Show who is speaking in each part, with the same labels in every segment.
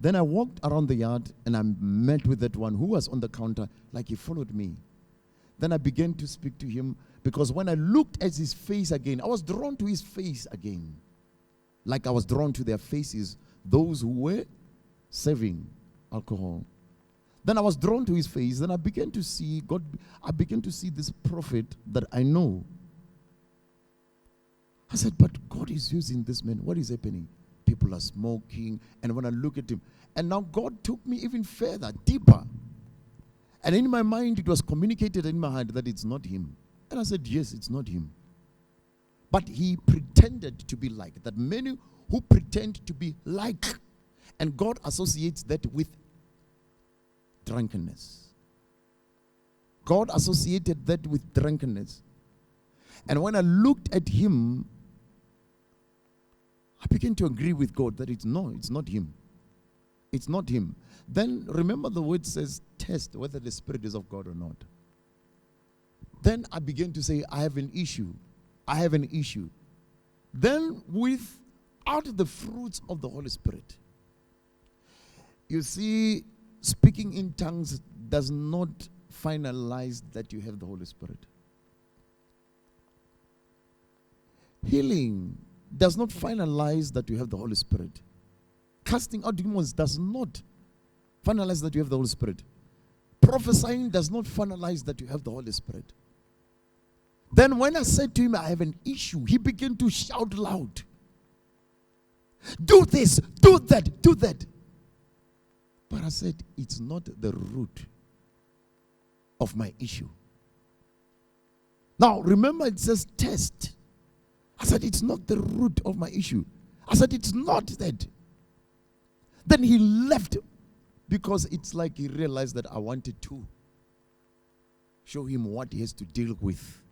Speaker 1: Then I walked around the yard and I met with that one who was on the counter, like he followed me. Then I began to speak to him, because when I looked at his face again, I was drawn to his face again. Like I was drawn to their faces, those who were serving alcohol. Then I was drawn to his face. Then I began to see God. I began to see this prophet that I know. I said, but God is using this man. What is happening? People are smoking. And when I look at him, and now God took me even further, deeper. And in my mind, it was communicated in my heart that it's not him. And I said, yes, it's not him. But he pretended to be like. That many who pretend to be like. And God associates that with drunkenness. God associated that with drunkenness. And when I looked at him, I began to agree with God that it's not him. It's not him. Then remember the word says, test whether the Spirit is of God or not. Then I began to say, I have an issue. I have an issue. Then without the fruits of the Holy Spirit. You see, speaking in tongues does not finalize that you have the Holy Spirit. Healing does not finalize that you have the Holy Spirit. Casting out demons does not finalize that you have the Holy Spirit. Prophesying does not finalize that you have the Holy Spirit. Then when I said to him, I have an issue, he began to shout loud. Do this, do that, do that. But I said, it's not the root of my issue. Now, remember it says test. I said, it's not the root of my issue. I said, it's not that. Then he left, because it's like he realized that I wanted to show him what he has to deal with.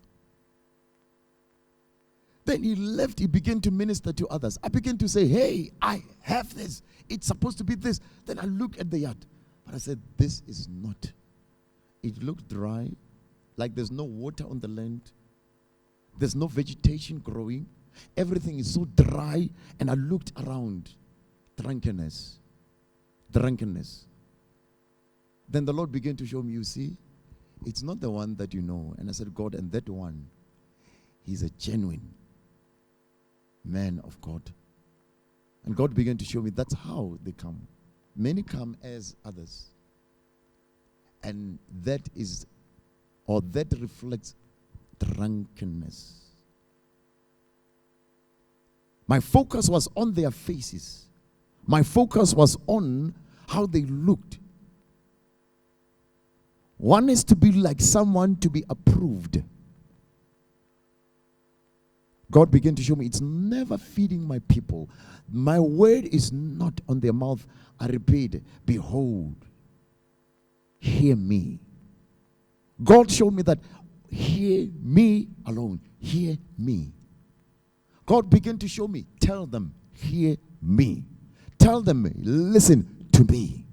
Speaker 1: Then he left, he began to minister to others. I began to say, hey, I have this. It's supposed to be this. Then I looked at the yard. But I said, this is not. It looked dry, like there's no water on the land. There's no vegetation growing. Everything is so dry. And I looked around. Drunkenness. Drunkenness. Then the Lord began to show me, you see, it's not the one that you know. And I said, God, and that one, he's a genuine man of God. And God began to show me that's how they come. Many come as others. And that reflects drunkenness. My focus was on their faces. My focus was on how they looked. One is to be like someone to be approved. God began to show me it's never feeding my people. My word is not on their mouth. I repeat, behold, hear me. God showed me that, hear me alone. Hear me. God began to show me, tell them, hear me. Tell them, listen to me.